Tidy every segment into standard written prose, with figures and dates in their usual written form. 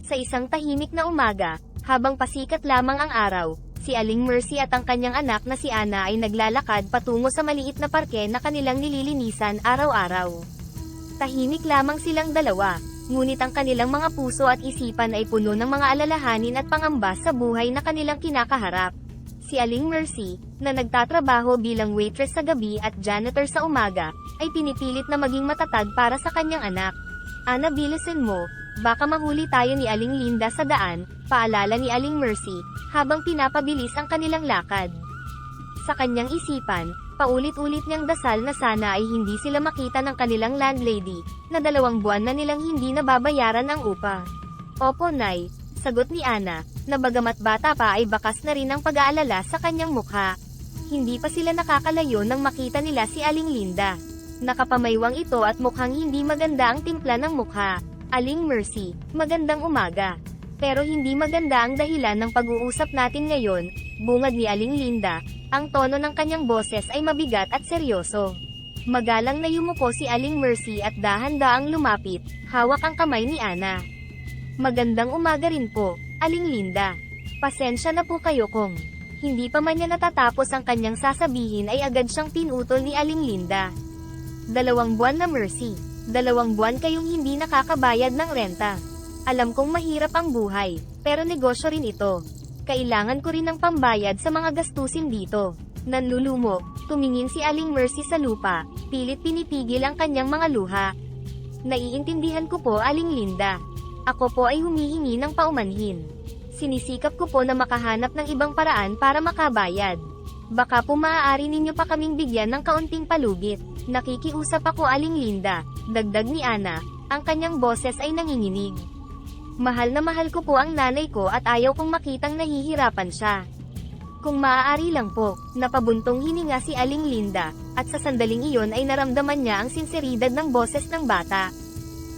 Sa isang tahimik na umaga, habang pasikat lamang ang araw, si Aling Mercy at ang kanyang anak na si Ana ay naglalakad patungo sa maliit na parke na kanilang nililinisan araw-araw. Tahimik lamang silang dalawa, ngunit ang kanilang mga puso at isipan ay puno ng mga alalahanin at pangamba sa buhay na kanilang kinakaharap. Si Aling Mercy, na nagtatrabaho bilang waitress sa gabi at janitor sa umaga, ay pinipilit na maging matatag para sa kanyang anak. Ana, bilisan mo, baka mahuli tayo ni Aling Linda sa daan, paalala ni Aling Mercy, habang pinapabilis ang kanilang lakad. Sa kanyang isipan, paulit-ulit niyang dasal na sana ay hindi sila makita ng kanilang landlady, na 2 buwan na nilang hindi nababayaran ang upa. Opo, Nay, sagot ni Ana, na bagamat bata pa ay bakas na rin ang pag-aalala sa kanyang mukha. Hindi pa sila nakakalayo nang makita nila si Aling Linda. Nakapamaywang ito at mukhang hindi maganda ang timpla ng mukha. Aling Mercy, magandang umaga. Pero hindi maganda ang dahilan ng pag-uusap natin ngayon, bungad ni Aling Linda. Ang tono ng kanyang boses ay mabigat at seryoso. Magalang na yumuko si Aling Mercy at dahan-daang lumapit, hawak ang kamay ni Ana. Magandang umaga rin po, Aling Linda. Pasensya na po kayo kung hindi pa man niya natatapos ang kanyang sasabihin ay agad siyang pinutol ni Aling Linda. 2 buwan na, Mercy. 2 buwan kayong hindi nakakabayad ng renta. Alam kong mahirap ang buhay, pero negosyo rin ito. Kailangan ko rin ng pambayad sa mga gastusin dito. Nanlulumo, tumingin si Aling Mercy sa lupa, pilit pinipigil ang kanyang mga luha. Naiintindihan ko po, Aling Linda. Ako po ay humihingi ng paumanhin. Sinisikap ko po na makahanap ng ibang paraan para makabayad. Baka po maaari ninyo pa kaming bigyan ng kaunting palugit. Nakikiusap ako, Aling Linda, dagdag ni Ana, ang kanyang boses ay nanginginig. Mahal na mahal ko po ang nanay ko at ayaw kong makitang nahihirapan siya. Kung maaari lang po, napabuntong hininga si Aling Linda, at sa sandaling iyon ay naramdaman niya ang sinseridad ng boses ng bata.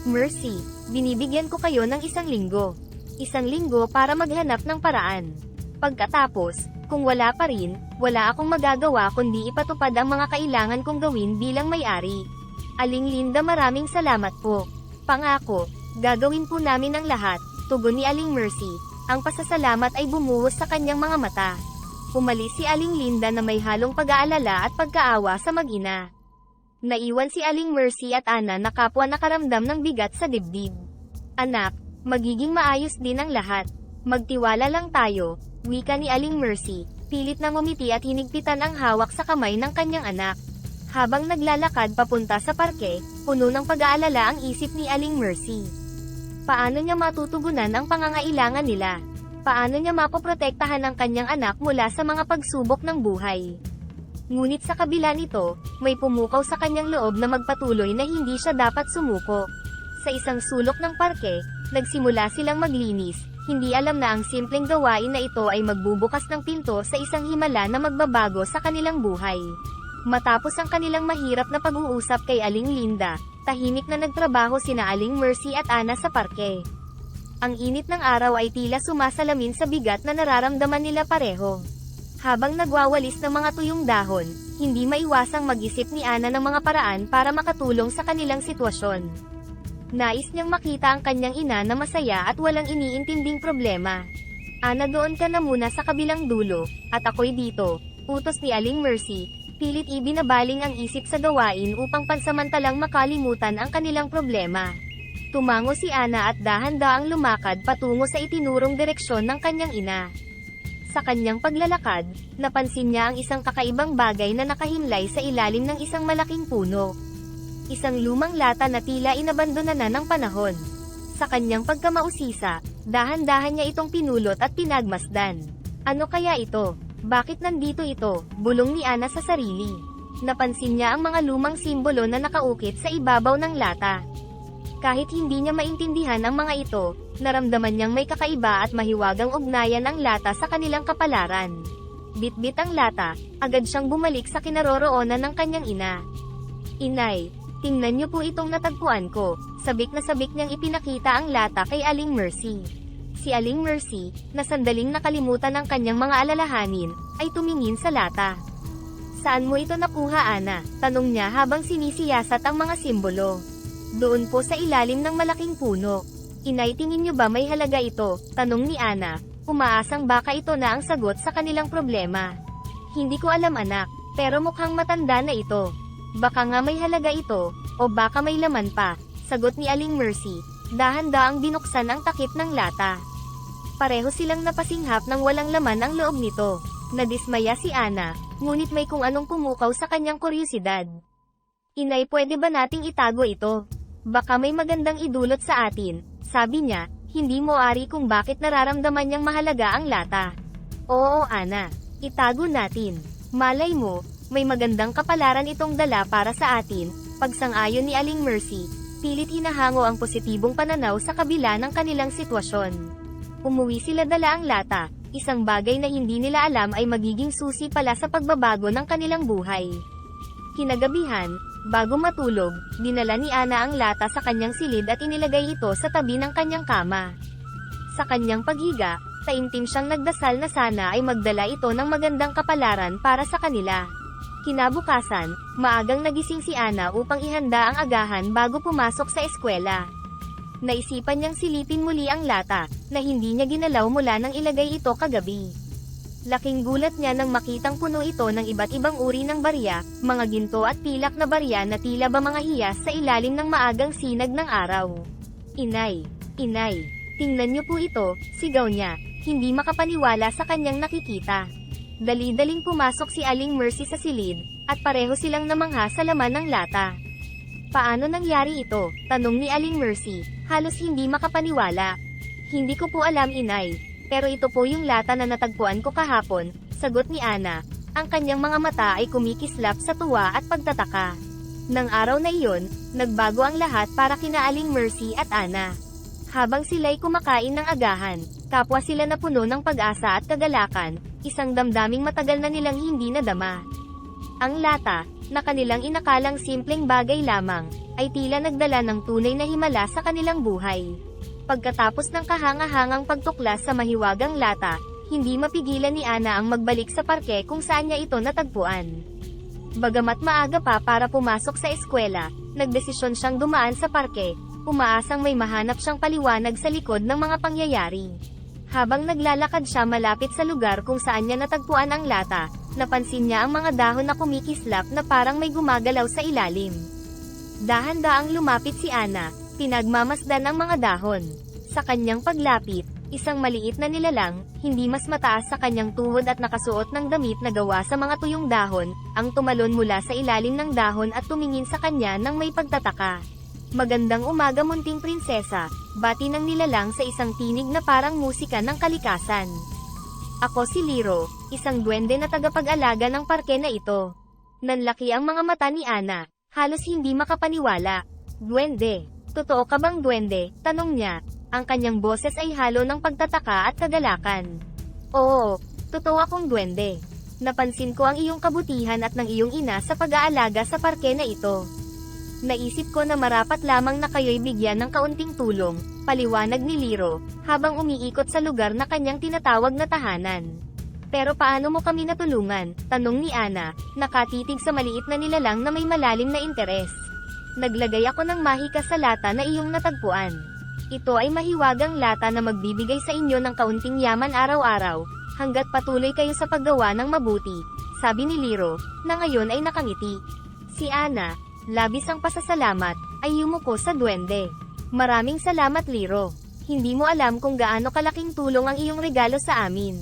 Mercy, binibigyan ko kayo ng 1 linggo. 1 linggo para maghanap ng paraan. Pagkatapos, kung wala pa rin, wala akong magagawa kundi ipatupad ang mga kailangan kong gawin bilang may-ari. Aling Linda, maraming salamat po. Pangako, gagawin po namin ang lahat, tugon ni Aling Mercy. Ang pasasalamat ay bumuhos sa kanyang mga mata. Umalis si Aling Linda na may halong pag-aalala at pagkaawa sa mag-ina. Naiwan si Aling Mercy at Ana na kapwa nakaramdam ng bigat sa dibdib. Anak, magiging maayos din ang lahat. Magtiwala lang tayo, wika ni Aling Mercy, pilit na ngumiti at hinigpitan ang hawak sa kamay ng kanyang anak. Habang naglalakad papunta sa parke, puno ng pag-aalala ang isip ni Aling Mercy. Paano niya matutugunan ang pangangailangan nila? Paano niya mapoprotektahan ang kanyang anak mula sa mga pagsubok ng buhay? Ngunit sa kabila nito, may pumukaw sa kanyang loob na magpatuloy na hindi siya dapat sumuko. Sa isang sulok ng parke, nagsimula silang maglinis. Hindi alam na ang simpleng gawain na ito ay magbubukas ng pinto sa isang himala na magbabago sa kanilang buhay. Matapos ang kanilang mahirap na pag-uusap kay Aling Linda, tahimik na nagtrabaho sina Aling Mercy at Ana sa parke. Ang init ng araw ay tila sumasalamin sa bigat na nararamdaman nila pareho. Habang nagwawalis ng mga tuyong dahon, hindi maiwasang mag-isip ni Ana ng mga paraan para makatulong sa kanilang sitwasyon. Nais niyang makita ang kanyang ina na masaya at walang iniintinding problema. Ana, doon ka na muna sa kabilang dulo, at ako'y dito, utos ni Aling Mercy, pilit ibinabaling ang isip sa gawain upang pansamantalang makalimutan ang kanilang problema. Tumango si Ana at dahan-daang lumakad patungo sa itinurong direksyon ng kanyang ina. Sa kanyang paglalakad, napansin niya ang isang kakaibang bagay na nakahimlay sa ilalim ng isang malaking puno. Isang lumang lata na tila inabandona na ng panahon. Sa kanyang pagkamausisa, dahan-dahan niya itong pinulot at pinagmasdan. Ano kaya ito? Bakit nandito ito? Bulong ni Ana sa sarili. Napansin niya ang mga lumang simbolo na nakaukit sa ibabaw ng lata. Kahit hindi niya maintindihan ang mga ito, naramdaman niyang may kakaiba at mahiwagang ugnayan ang lata sa kanilang kapalaran. Bit-bit ang lata, agad siyang bumalik sa kinaroroonan ng kanyang ina. Inay, tingnan niyo po itong natagpuan ko, sabik na sabik niyang ipinakita ang lata kay Aling Mercy. Si Aling Mercy, na sandaling nakalimutan ang kanyang mga alalahanin, ay tumingin sa lata. Saan mo ito nakuha, Ana? Tanong niya habang sinisiyasat ang mga simbolo. Doon po sa ilalim ng malaking puno. Inay, tingin niyo ba may halaga ito? Tanong ni Ana. Umaasang baka ito na ang sagot sa kanilang problema. Hindi ko alam anak, pero mukhang matanda na ito. Baka nga may halaga ito, o baka may laman pa, sagot ni Aling Mercy. Dahan-daang binuksan ang takip ng lata. Pareho silang napasinghap ng walang laman ang loob nito. Nadismaya si Ana, ngunit may kung anong pumukaw sa kanyang kuryosidad. Inay, pwede ba nating itago ito? Baka may magandang idulot sa atin, sabi niya. Hindi mo ari kung bakit nararamdaman niyang mahalaga ang lata. Oo Ana, itago natin. Malay mo, may magandang kapalaran itong dala para sa atin, pagsang-ayon ni Aling Mercy. Pilit hinahango ang positibong pananaw sa kabila ng kanilang sitwasyon. Umuwi sila dala ang lata, isang bagay na hindi nila alam ay magiging susi pala sa pagbabago ng kanilang buhay. Kinagabihan, bago matulog, dinala ni Ana ang lata sa kanyang silid at inilagay ito sa tabi ng kanyang kama. Sa kanyang paghiga, taimtim siyang nagdasal na sana ay magdala ito ng magandang kapalaran para sa kanila. Kinabukasan, maagang nagising si Ana upang ihanda ang agahan bago pumasok sa eskwela. Naisipan niyang silipin muli ang lata, na hindi niya ginalaw mula nang ilagay ito kagabi. Laking gulat niya nang makitang puno ito ng iba't ibang uri ng barya, mga ginto at pilak na barya na tila ba mga hiyas sa ilalim ng maagang sinag ng araw. Inay, tingnan niyo po ito, sigaw niya, hindi makapaniwala sa kanyang nakikita. Dali-daling pumasok si Aling Mercy sa silid, at pareho silang namangha sa laman ng lata. Paano nangyari ito? Tanong ni Aling Mercy, halos hindi makapaniwala. Hindi ko po alam inay, pero ito po yung lata na natagpuan ko kahapon, sagot ni Ana. Ang kanyang mga mata ay kumikislap sa tuwa at pagtataka. Nang araw na iyon, nagbago ang lahat para kina Aling Mercy at Ana. Habang sila'y kumakain ng agahan, kapwa sila na puno ng pag-asa at kagalakan, isang damdaming matagal na nilang hindi nadama. Ang lata, na kanilang inakalang simpleng bagay lamang, ay tila nagdala ng tunay na himala sa kanilang buhay. Pagkatapos ng kahanga-hangang pagtuklas sa mahiwagang lata, hindi mapigilan ni Ana ang magbalik sa parke kung saan niya ito natagpuan. Bagamat maaga pa para pumasok sa eskwela, nagdesisyon siyang dumaan sa parke, umaasang may mahanap siyang paliwanag sa likod ng mga pangyayari. Habang naglalakad siya malapit sa lugar kung saan niya natagpuan ang lata, napansin niya ang mga dahon na kumikislap na parang may gumagalaw sa ilalim. Dahan-daang lumapit si Ana, pinagmamasdan ang mga dahon. Sa kanyang paglapit, isang maliit na nilalang, hindi mas mataas sa kanyang tuhod at nakasuot ng damit na gawa sa mga tuyong dahon, ang tumalon mula sa ilalim ng dahon at tumingin sa kanya nang may pagtataka. Magandang umaga munting prinsesa, bati ng nilalang sa isang tinig na parang musika ng kalikasan. Ako si Liro, isang duwende na tagapag-alaga ng parke na ito. Nanlaki ang mga mata ni Ana, halos hindi makapaniwala. Duwende, totoo ka bang duwende? Tanong niya. Ang kanyang boses ay halo ng pagtataka at kagalakan. Oo, totoo akong duwende. Napansin ko ang iyong kabutihan at ng iyong ina sa pag-aalaga sa parke na ito. Naisip ko na marapat lamang na kayo'y bigyan ng kaunting tulong, paliwanag ni Liro, habang umiikot sa lugar na kanyang tinatawag na tahanan. Pero paano mo kami natulungan? Tanong ni Ana, nakatitig sa maliit na nilalang na may malalim na interes. Naglagay ako ng mahika sa lata na iyong natagpuan. Ito ay mahiwagang lata na magbibigay sa inyo ng kaunting yaman araw-araw, hanggat patuloy kayo sa paggawa ng mabuti, sabi ni Liro, na ngayon ay nakangiti. Si Ana, labis ang pasasalamat, ay yumuko sa duwende. Maraming salamat Liro. Hindi mo alam kung gaano kalaking tulong ang iyong regalo sa amin.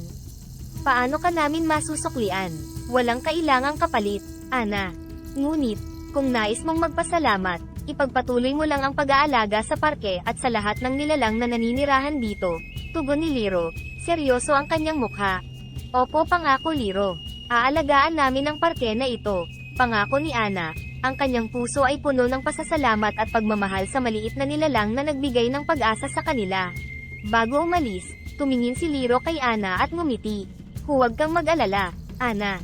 Paano ka namin masusuklian? Walang kailangang kapalit, Ana. Ngunit, kung nais mong magpasalamat, ipagpatuloy mo lang ang pag-aalaga sa parke at sa lahat ng nilalang na naninirahan dito, tugon ni Liro. Seryoso ang kanyang mukha. Opo, pangako Liro. Aalagaan namin ang parke na ito, pangako ni Ana. Ang kanyang puso ay puno ng pasasalamat at pagmamahal sa maliit na nilalang na nagbigay ng pag-asa sa kanila. Bago umalis, tumingin si Liro kay Ana at ngumiti. Huwag kang mag-alala, Ana.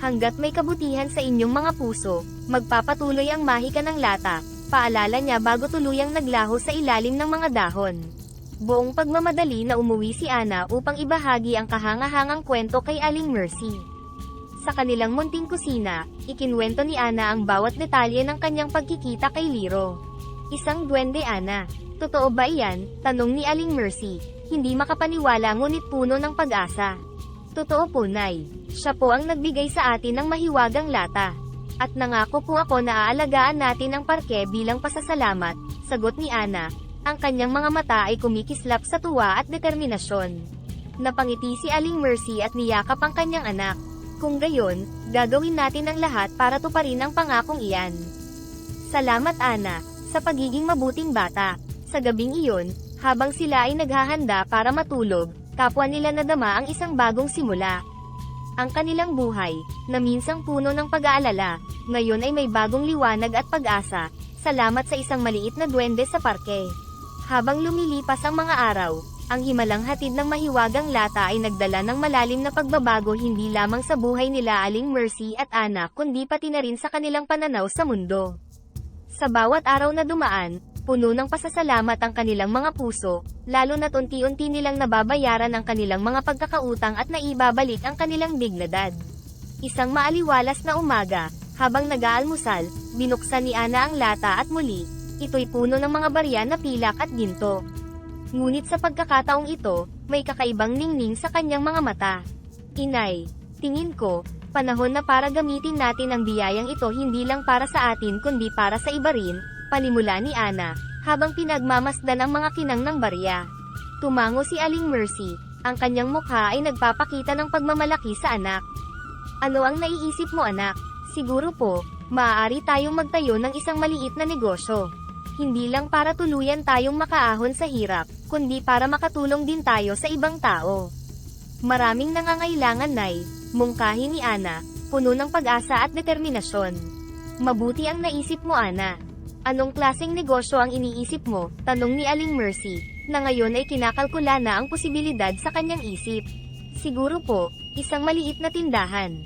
Hanggat may kabutihan sa inyong mga puso, magpapatuloy ang mahika ng lata, paalala niya bago tuluyang naglaho sa ilalim ng mga dahon. Buong pagmamadali na umuwi si Ana upang ibahagi ang kahanga-hangang kwento kay Aling Mercy. Sa kanilang munting kusina, ikinwento ni Ana ang bawat detalye ng kanyang pagkikita kay Liro. Isang duwende, Ana. Totoo ba iyan? Tanong ni Aling Mercy. Hindi makapaniwala ngunit puno ng pag-asa. Totoo po, Nay. Siya po ang nagbigay sa atin ng mahiwagang lata. At nangako po ako na aalagaan natin ang parke bilang pasasalamat, sagot ni Ana. Ang kanyang mga mata ay kumikislap sa tuwa at determinasyon. Napangiti si Aling Mercy at niyakap ang kanyang anak. Kung gayon, gagawin natin ang lahat para tuparin ang pangakong iyan. Salamat, Ana, sa pagiging mabuting bata. Sa gabing iyon, habang sila ay naghahanda para matulog, kapwa nila nadama ang isang bagong simula. Ang kanilang buhay, na minsang puno ng pag-aalala, ngayon ay may bagong liwanag at pag-asa, salamat sa isang maliit na duwende sa parke. Habang lumilipas ang mga araw, ang himalang hatid ng mahiwagang lata ay nagdala ng malalim na pagbabago hindi lamang sa buhay nila Aling Mercy at Ana kundi pati na rin sa kanilang pananaw sa mundo. Sa bawat araw na dumaan, puno ng pasasalamat ang kanilang mga puso, lalo na't unti-unti nilang nababayaran ang kanilang mga pagkakautang at naibabalik ang kanilang dignidad. Isang maaliwalas na umaga, habang nag-aalmusal, binuksan ni Ana ang lata at muli, ito'y puno ng mga barya na pilak at ginto. Ngunit sa pagkakataong ito, may kakaibang ningning sa kanyang mga mata. Inay, tingin ko, panahon na para gamitin natin ang biyayang ito hindi lang para sa atin kundi para sa iba rin, panimula ni Ana, habang pinagmamasdan ang mga kinang ng barya. Tumango si Aling Mercy, ang kanyang mukha ay nagpapakita ng pagmamalaki sa anak. Ano ang naiisip mo, anak? Siguro po, maaari tayong magtayo ng isang maliit na negosyo. Hindi lang para tuluyan tayong makaahon sa hirap, kundi para makatulong din tayo sa ibang tao. Maraming nangangailangan, Nay, mungkahi ni Ana, puno ng pag-asa at determinasyon. Mabuti ang naisip mo, Ana. Anong klaseng negosyo ang iniisip mo? Tanong ni Aling Mercy, na ngayon ay kinakalkula na ang posibilidad sa kanyang isip. Siguro po, isang maliit na tindahan.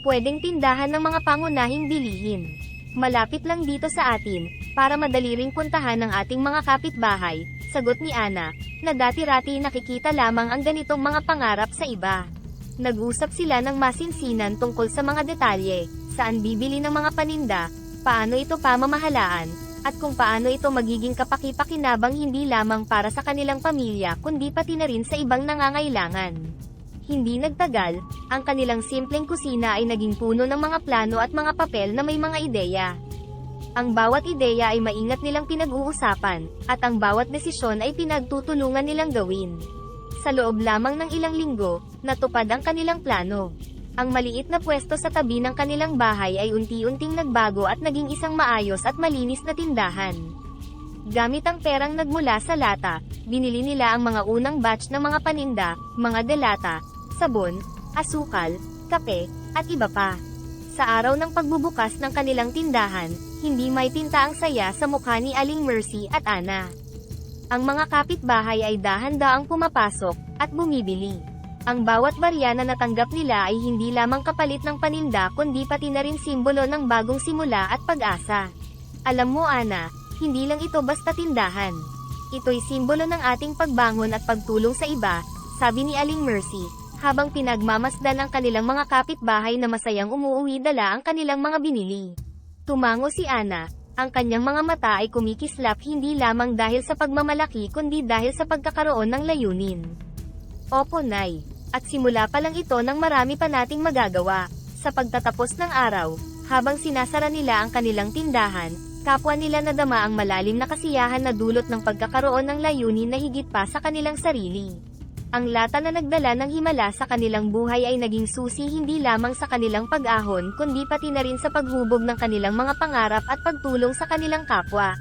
Pwedeng tindahan ng mga pangunahing bilihin. Malapit lang dito sa atin, para madali ring puntahan ng ating mga kapitbahay, sagot ni Ana, na dati-rati nakikita lamang ang ganitong mga pangarap sa iba. Nag-usap sila ng masinsinan tungkol sa mga detalye, saan bibili ng mga paninda, paano ito pamamahalaan, at kung paano ito magiging kapaki-pakinabang hindi lamang para sa kanilang pamilya kundi pati na rin sa ibang nangangailangan. Hindi nagtagal, ang kanilang simpleng kusina ay naging puno ng mga plano at mga papel na may mga ideya. Ang bawat ideya ay maingat nilang pinag-uusapan, at ang bawat desisyon ay pinagtutulungan nilang gawin. Sa loob lamang ng ilang linggo, natupad ang kanilang plano. Ang maliit na pwesto sa tabi ng kanilang bahay ay unti-unting nagbago at naging isang maayos at malinis na tindahan. Gamit ang perang nagmula sa lata, binili nila ang mga unang batch ng mga paninda, mga delata, sabon, asukal, kape, at iba pa. Sa araw ng pagbubukas ng kanilang tindahan, hindi may tinta ang saya sa mukha ni Aling Mercy at Ana. Ang mga kapitbahay ay dahan-daang pumapasok, at bumibili. Ang bawat barya na natanggap nila ay hindi lamang kapalit ng paninda kundi pati na rin simbolo ng bagong simula at pag-asa. Alam mo, Ana, hindi lang ito basta tindahan. Ito'y simbolo ng ating pagbangon at pagtulong sa iba, sabi ni Aling Mercy, habang pinagmamasdan ang kanilang mga kapitbahay na masayang umuuwi dala ang kanilang mga binili. Tumango si Ana, ang kanyang mga mata ay kumikislap hindi lamang dahil sa pagmamalaki kundi dahil sa pagkakaroon ng layunin. Opo, Nay. At simula pa lang ito ng marami pa nating magagawa. Sa pagtatapos ng araw, habang sinasara nila ang kanilang tindahan, kapwa nila nadama ang malalim na kasiyahan na dulot ng pagkakaroon ng layunin na higit pa sa kanilang sarili. Ang lata na nagdala ng himala sa kanilang buhay ay naging susi hindi lamang sa kanilang pag-ahon kundi pati na rin sa paghubog ng kanilang mga pangarap at pagtulong sa kanilang kapwa.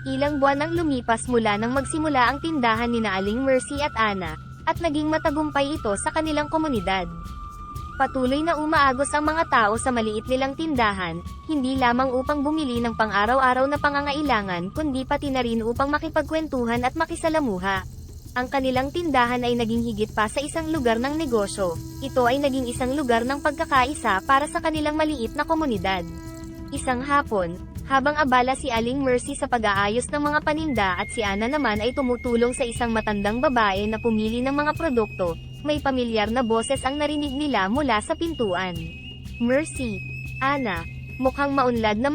Ilang buwan ang lumipas mula nang magsimula ang tindahan ni Aling Mercy at Ana, at naging matagumpay ito sa kanilang komunidad. Patuloy na umaagos ang mga tao sa maliit nilang tindahan, hindi lamang upang bumili ng pang-araw-araw na pangangailangan kundi pati na rin upang makipagkwentuhan at makisalamuha. Ang kanilang tindahan ay naging higit pa sa isang lugar ng negosyo, ito ay naging isang lugar ng pagkakaisa para sa kanilang maliit na komunidad. Isang hapon, habang abala si Aling Mercy sa pag-aayos ng mga paninda at si Ana naman ay tumutulong sa isang matandang babae na pumili ng mga produkto, may pamilyar na boses ang narinig nila mula sa pintuan. Mercy, Ana, mukhang maunlad na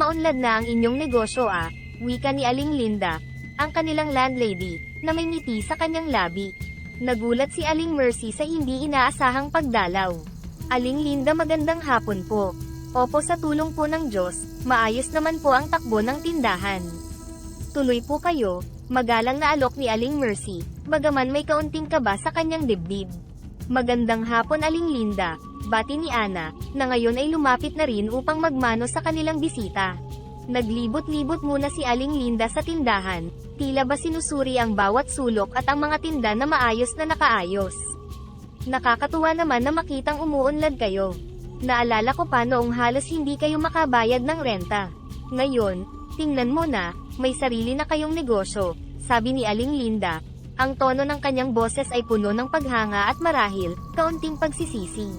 ang inyong negosyo ah. Wika ni Aling Linda, ang kanilang landlady, na may ngiti sa kanyang labi. Nagulat si Aling Mercy sa hindi inaasahang pagdalaw. Aling Linda, magandang hapon po. Opo, sa tulong po ng Diyos, maayos naman po ang takbo ng tindahan. Tuloy po kayo, magalang na alok ni Aling Mercy, bagaman may kaunting kaba sa kanyang dibdib. Magandang hapon Aling Linda, bati ni Ana, na ngayon ay lumapit na rin upang magmano sa kanilang bisita. Naglibot-libot muna si Aling Linda sa tindahan, tila ba sinusuri ang bawat sulok at ang mga tinda na maayos na nakaayos. Nakakatuwa naman na makitang umuunlad kayo. Naalala ko pa noong halos hindi kayo makabayad ng renta. Ngayon, tingnan mo na, may sarili na kayong negosyo, sabi ni Aling Linda. Ang tono ng kanyang boses ay puno ng paghanga at marahil, kaunting pagsisisi.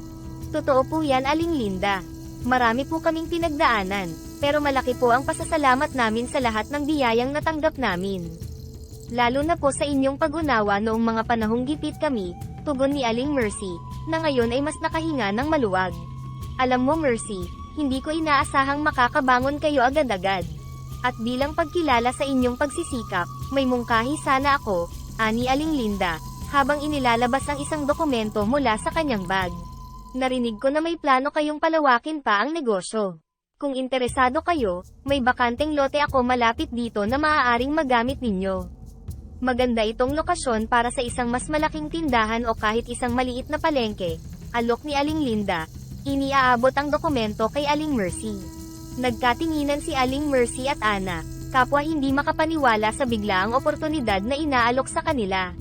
Totoo po yan Aling Linda. Marami po kaming pinagdaanan, pero malaki po ang pasasalamat namin sa lahat ng biyayang natanggap namin. Lalo na po sa inyong pag-unawa noong mga panahong gipit kami, tugon ni Aling Mercy, na ngayon ay mas nakahinga ng maluwag. Alam mo Mercy, hindi ko inaasahang makakabangon kayo agad-agad. At bilang pagkilala sa inyong pagsisikap, may mungkahi sana ako, ani Aling Linda, habang inilalabas ang isang dokumento mula sa kanyang bag. Narinig ko na may plano kayong palawakin pa ang negosyo. Kung interesado kayo, may bakanteng lote ako malapit dito na maaaring magamit ninyo. Maganda itong lokasyon para sa isang mas malaking tindahan o kahit isang maliit na palengke, alok ni Aling Linda. Iniaabot ang dokumento kay Aling Mercy. Nagkatinginan si Aling Mercy at Ana, kapwa hindi makapaniwala sa biglaang oportunidad na inaalok sa kanila.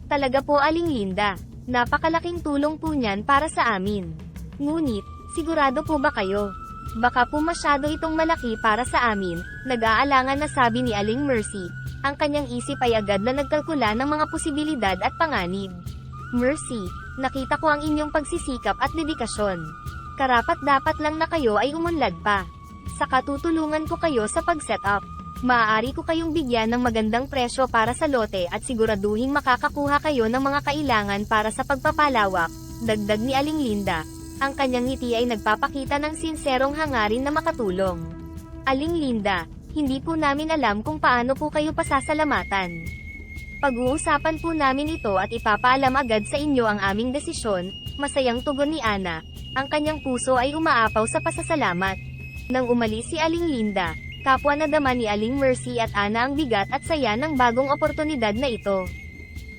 Talaga po Aling Linda, napakalaking tulong po niyan para sa amin. Ngunit, sigurado po ba kayo? Baka po masyado itong malaki para sa amin, nag-aalangan na sabi ni Aling Mercy. Ang kanyang isip ay agad na nagkalkula ng mga posibilidad at panganib. Mercy, nakita ko ang inyong pagsisikap at dedikasyon. Karapat-dapat lang na kayo ay umunlad pa. Saka tutulungan ko kayo sa pag-set up. Maaari ko kayong bigyan ng magandang presyo para sa lote at siguraduhing makakakuha kayo ng mga kailangan para sa pagpapalawak, dagdag ni Aling Linda. Ang kanyang ngiti ay nagpapakita ng sinserong hangarin na makatulong. Aling Linda, hindi po namin alam kung paano po kayo pasasalamatan. Pag-uusapan po namin ito at ipapaalam agad sa inyo ang aming desisyon, masayang tugon ni Ana. Ang kanyang puso ay umaapaw sa pasasalamat. Nang umalis si Aling Linda, kapwa na dama ni Aling Mercy at Ana ang bigat at saya ng bagong oportunidad na ito.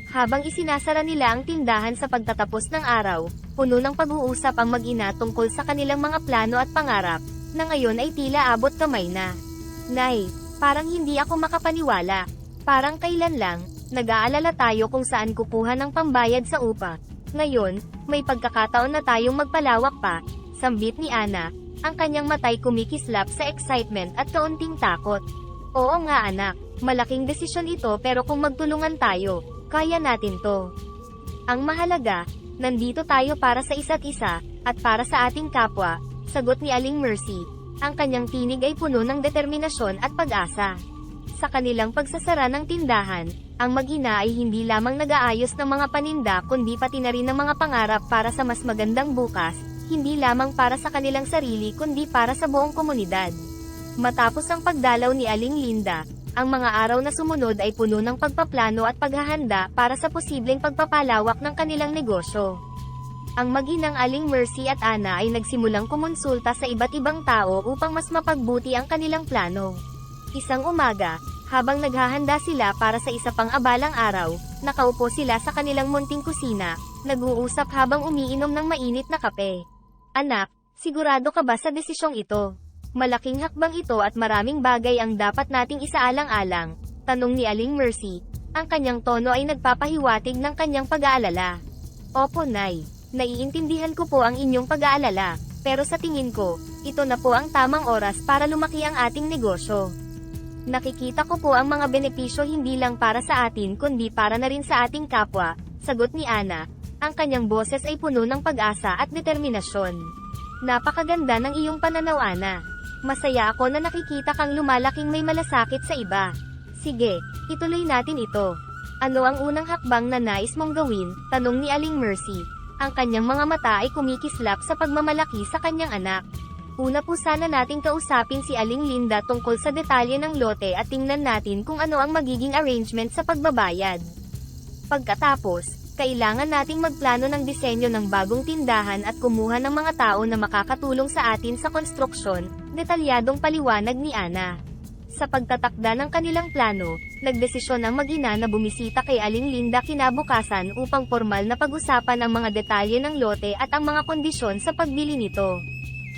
Habang isinasara nila ang tindahan sa pagtatapos ng araw, puno ng pag-uusap ang mag-ina tungkol sa kanilang mga plano at pangarap, na ngayon ay tila abot kamay na. Nay, parang hindi ako makapaniwala. Parang kailan lang, nag-aalala tayo kung saan kukuha ng pambayad sa upa. Ngayon, may pagkakataon na tayong magpalawak pa, sambit ni Ana, ang kanyang matay kumikislap sa excitement at kaunting takot. Oo nga anak, malaking desisyon ito pero kung magtulungan tayo, kaya natin to. Ang mahalaga, nandito tayo para sa isa't isa, at para sa ating kapwa, sagot ni Aling Mercy. Ang kanyang tinig ay puno ng determinasyon at pag-asa. Sa kanilang pagsasara ng tindahan, ang mag-ina ay hindi lamang nag-aayos ng mga paninda kundi pati na rin ng mga pangarap para sa mas magandang bukas, hindi lamang para sa kanilang sarili kundi para sa buong komunidad. Matapos ang pagdalaw ni Aling Linda, ang mga araw na sumunod ay puno ng pagpaplano at paghahanda para sa posibleng pagpapalawak ng kanilang negosyo. Ang mag-inang Aling Mercy at Ana ay nagsimulang kumonsulta sa iba't ibang tao upang mas mapagbuti ang kanilang plano. Isang umaga, habang naghahanda sila para sa isa pang abalang araw, nakaupo sila sa kanilang munting kusina, nag-uusap habang umiinom ng mainit na kape. Anak, sigurado ka ba sa desisyong ito? Malaking hakbang ito at maraming bagay ang dapat nating isaalang-alang, tanong ni Aling Mercy. Ang kanyang tono ay nagpapahiwatig ng kanyang pag-aalala. Opo Nay, naiintindihan ko po ang inyong pag-aalala, pero sa tingin ko, ito na po ang tamang oras para lumaki ang ating negosyo. Nakikita ko po ang mga benepisyo hindi lang para sa atin kundi para na rin sa ating kapwa, sagot ni Ana. Ang kanyang boses ay puno ng pag-asa at determinasyon. Napakaganda ng iyong pananaw Ana. Masaya ako na nakikita kang lumalaking may malasakit sa iba. Sige, ituloy natin ito. Ano ang unang hakbang na nais mong gawin? Tanong ni Aling Mercy. Ang kanyang mga mata ay kumikislap sa pagmamalaki sa kanyang anak. Una po sana nating kausapin si Aling Linda tungkol sa detalye ng lote at tingnan natin kung ano ang magiging arrangement sa pagbabayad. Pagkatapos, kailangan nating magplano ng disenyo ng bagong tindahan at kumuha ng mga tao na makakatulong sa atin sa konstruksyon, detalyadong paliwanag ni Ana. Sa pagtatakda ng kanilang plano, nagdesisyon ang mag-ina na bumisita kay Aling Linda kinabukasan upang formal na pag-usapan ang mga detalye ng lote at ang mga kondisyon sa pagbili nito.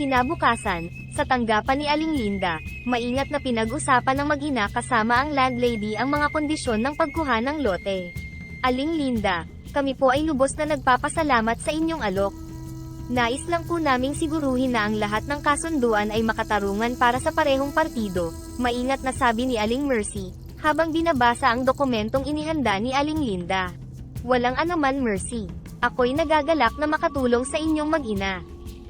Kinabukasan, sa tanggapan ni Aling Linda, maingat na pinag-usapan ng mag-ina kasama ang landlady ang mga kondisyon ng pagkuha ng lote. Aling Linda, kami po ay lubos na nagpapasalamat sa inyong alok. Nais lang po naming siguruhin na ang lahat ng kasunduan ay makatarungan para sa parehong partido, maingat na sabi ni Aling Mercy, habang binabasa ang dokumentong inihanda ni Aling Linda. Walang anuman Mercy. Ako'y nagagalak na makatulong sa inyong mag-ina.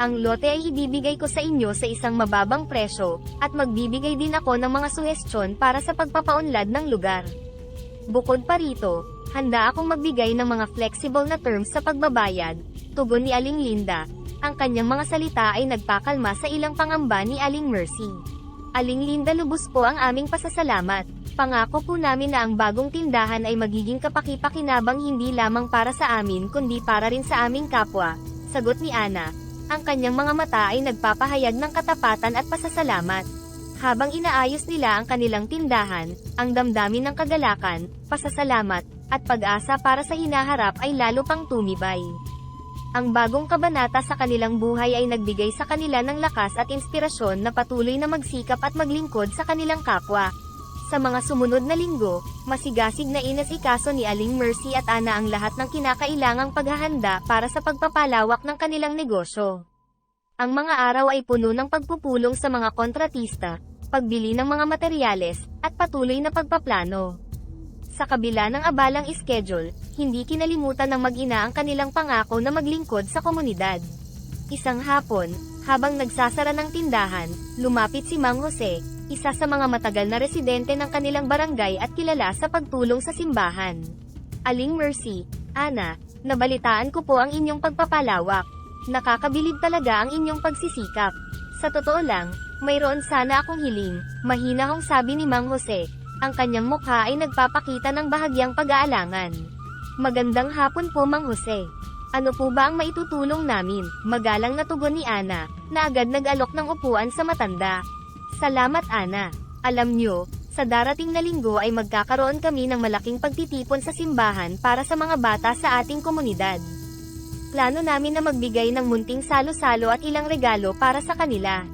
Ang lote ay ibibigay ko sa inyo sa isang mababang presyo, at magbibigay din ako ng mga suhestyon para sa pagpapaunlad ng lugar. Bukod pa rito, handa akong magbigay ng mga flexible na terms sa pagbabayad, tugon ni Aling Linda. Ang kanyang mga salita ay nagpakalma sa ilang pangamba ni Aling Mercy. Aling Linda, lubos po ang aming pasasalamat. Pangako po namin na ang bagong tindahan ay magiging kapaki-pakinabang hindi lamang para sa amin kundi para rin sa aming kapwa, sagot ni Ana. Ang kanyang mga mata ay nagpapahayag ng katapatan at pasasalamat. Habang inaayos nila ang kanilang tindahan, ang damdamin ng kagalakan, pasasalamat, at pag-asa para sa hinaharap ay lalo pang tumibay. Ang bagong kabanata sa kanilang buhay ay nagbigay sa kanila ng lakas at inspirasyon na patuloy na magsikap at maglingkod sa kanilang kapwa. Sa mga sumunod na linggo, masigasig na inasikaso ni Aling Mercy at Ana ang lahat ng kinakailangang paghahanda para sa pagpapalawak ng kanilang negosyo. Ang mga araw ay puno ng pagpupulong sa mga kontratista, pagbili ng mga materyales, at patuloy na pagpaplano. Sa kabila ng abalang schedule, hindi kinalimutan ng mag-ina ang kanilang pangako na maglingkod sa komunidad. Isang hapon, habang nagsasara ng tindahan, lumapit si Mang Jose, isa sa mga matagal na residente ng kanilang barangay at kilala sa pagtulong sa simbahan. Aling Mercy, Ana, nabalitaan ko po ang inyong pagpapalawak. Nakakabilib talaga ang inyong pagsisikap. Sa totoo lang, mayroon sana akong hiling, mahinahong sabi ni Mang Jose. Ang kanyang mukha ay nagpapakita ng bahagyang pag-aalangan. Magandang hapon po Mang Jose. Ano po ba ang maitutulong namin? Magalang na tugon ni Ana, na agad nag-alok ng upuan sa matanda. Salamat Ana. Alam nyo, sa darating na linggo ay magkakaroon kami ng malaking pagtitipon sa simbahan para sa mga bata sa ating komunidad. Plano namin na magbigay ng munting salo-salo at ilang regalo para sa kanila.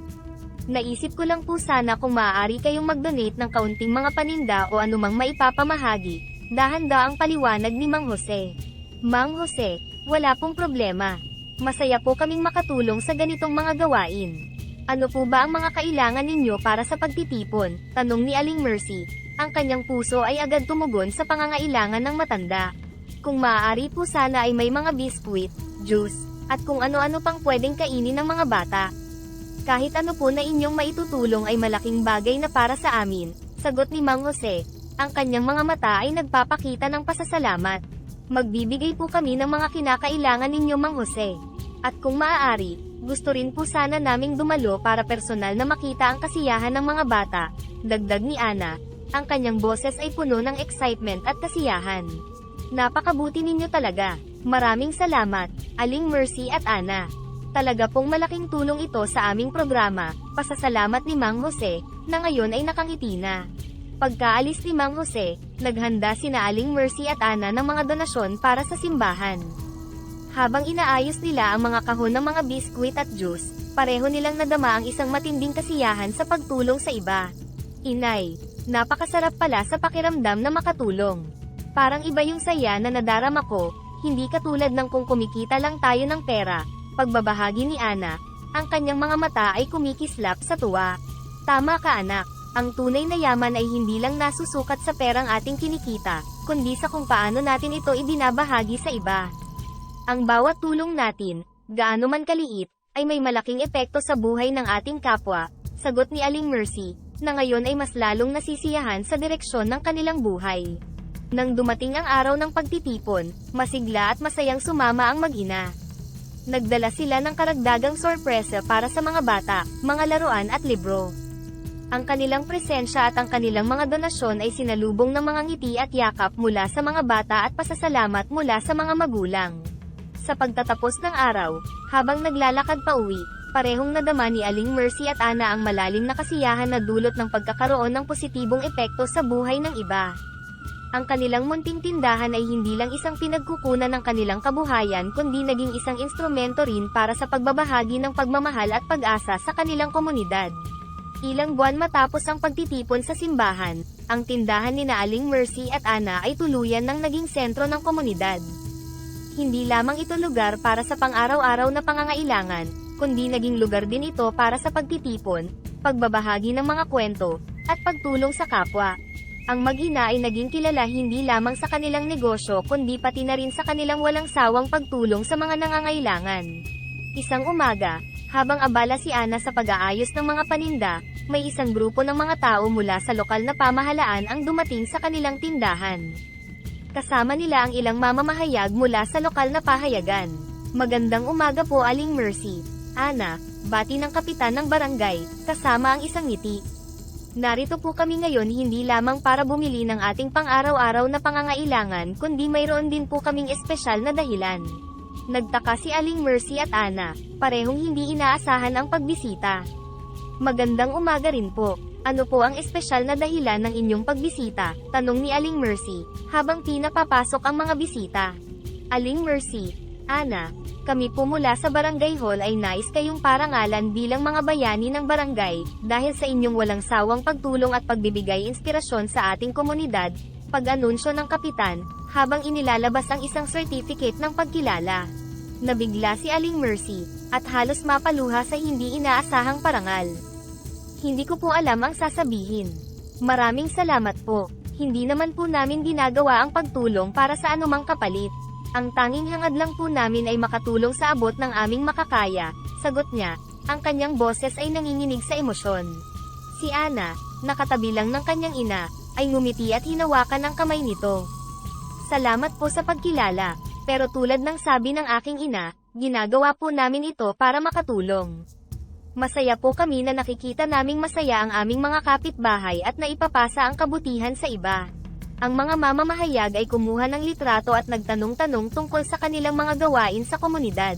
Naisip ko lang po sana kung maaari kayong mag-donate ng kaunting mga paninda o anumang maipapamahagi, dahan-daang paliwanag ni Mang Jose. Mang Jose, wala pong problema. Masaya po kaming makatulong sa ganitong mga gawain. Ano po ba ang mga kailangan ninyo para sa pagtitipon? Tanong ni Aling Mercy. Ang kanyang puso ay agad tumugon sa pangangailangan ng matanda. Kung maaari po sana ay may mga biskuit, juice, at kung ano-ano pang pwedeng kainin ng mga bata. Kahit ano po na inyong maitutulong ay malaking bagay na para sa amin, sagot ni Mang Jose. Ang kanyang mga mata ay nagpapakita ng pasasalamat. Magbibigay po kami ng mga kinakailangan ninyo Mang Jose. At kung maaari, gusto rin po sana naming dumalo para personal na makita ang kasiyahan ng mga bata, dagdag ni Ana. Ang kanyang boses ay puno ng excitement at kasiyahan. Napakabuti ninyo talaga. Maraming salamat, Aling Mercy at Ana. Talaga pong malaking tulong ito sa aming programa, pasasalamat ni Mang Jose, na ngayon ay nakangiti na. Pagkaalis ni Mang Jose, naghanda sina Aling Mercy at Ana ng mga donasyon para sa simbahan. Habang inaayos nila ang mga kahon ng mga biskwit at juice, pareho nilang nadama ang isang matinding kasiyahan sa pagtulong sa iba. Inay, napakasarap pala sa pakiramdam na makatulong. Parang iba yung saya na nadarama ko, hindi katulad ng kung kumikita lang tayo ng pera. Pagbabahagi ni Ana, ang kanyang mga mata ay kumikislap sa tuwa. Tama ka anak, ang tunay na yaman ay hindi lang nasusukat sa perang ating kinikita, kundi sa kung paano natin ito ibinabahagi sa iba. Ang bawat tulong natin, gaano man kaliit, ay may malaking epekto sa buhay ng ating kapwa, sagot ni Aling Mercy, na ngayon ay mas lalong nasisiyahan sa direksyon ng kanilang buhay. Nang dumating ang araw ng pagtitipon, masigla at masayang sumama ang mag-ina. Nagdala sila ng karagdagang sorpresa para sa mga bata, mga laruan at libro. Ang kanilang presensya at ang kanilang mga donasyon ay sinalubong ng mga ngiti at yakap mula sa mga bata at pasasalamat mula sa mga magulang. Sa pagtatapos ng araw, habang naglalakad pa uwi, parehong nadama ni Aling Mercy at Ana ang malalim na kasiyahan na dulot ng pagkakaroon ng positibong epekto sa buhay ng iba. Ang kanilang munting tindahan ay hindi lang isang pinagkukunan ng kanilang kabuhayan kundi naging isang instrumento rin para sa pagbabahagi ng pagmamahal at pag-asa sa kanilang komunidad. Ilang buwan matapos ang pagtitipon sa simbahan, ang tindahan ni Aling Mercy at Ana ay tuluyan ng naging sentro ng komunidad. Hindi lamang ito lugar para sa pang-araw-araw na pangangailangan, kundi naging lugar din ito para sa pagtitipon, pagbabahagi ng mga kwento, at pagtulong sa kapwa. Ang mag-ina ay naging kilala hindi lamang sa kanilang negosyo kundi pati na rin sa kanilang walang sawang pagtulong sa mga nangangailangan. Isang umaga, habang abala si Ana sa pag-aayos ng mga paninda, may isang grupo ng mga tao mula sa lokal na pamahalaan ang dumating sa kanilang tindahan. Kasama nila ang ilang mamamahayag mula sa lokal na pahayagan. Magandang umaga po Aling Mercy, Ana, bati ng kapitan ng barangay, kasama ang isang ngiti. Narito po kami ngayon hindi lamang para bumili ng ating pang-araw-araw na pangangailangan kundi mayroon din po kaming espesyal na dahilan. Nagtaka si Aling Mercy at Ana, parehong hindi inaasahan ang pagbisita. Magandang umaga rin po. Ano po ang espesyal na dahilan ng inyong pagbisita? Tanong ni Aling Mercy, habang pinapapasok ang mga bisita. Aling Mercy, Ana, kami po mula sa barangay hall ay nais kayong parangalan bilang mga bayani ng barangay, dahil sa inyong walang sawang pagtulong at pagbibigay inspirasyon sa ating komunidad, pag-anunsyo ng kapitan, habang inilalabas ang isang certificate ng pagkilala. Nabigla si Aling Mercy, at halos mapaluha sa hindi inaasahang parangal. Hindi ko po alam ang sasabihin. Maraming salamat po. Hindi naman po namin ginagawa ang pagtulong para sa anumang kapalit. Ang tanging hangad lang po namin ay makatulong sa abot ng aming makakaya, sagot niya. Ang kanyang boses ay nanginginig sa emosyon. Si Ana, nakatabi lang ng kanyang ina, ay ngumiti at hinawakan ang kamay nito. Salamat po sa pagkilala, pero tulad ng sabi ng aking ina, ginagawa po namin ito para makatulong. Masaya po kami na nakikita naming masaya ang aming mga kapitbahay at naipapasa ang kabutihan sa iba. Ang mga mamamahayag ay kumuha ng litrato at nagtanong-tanong tungkol sa kanilang mga gawain sa komunidad.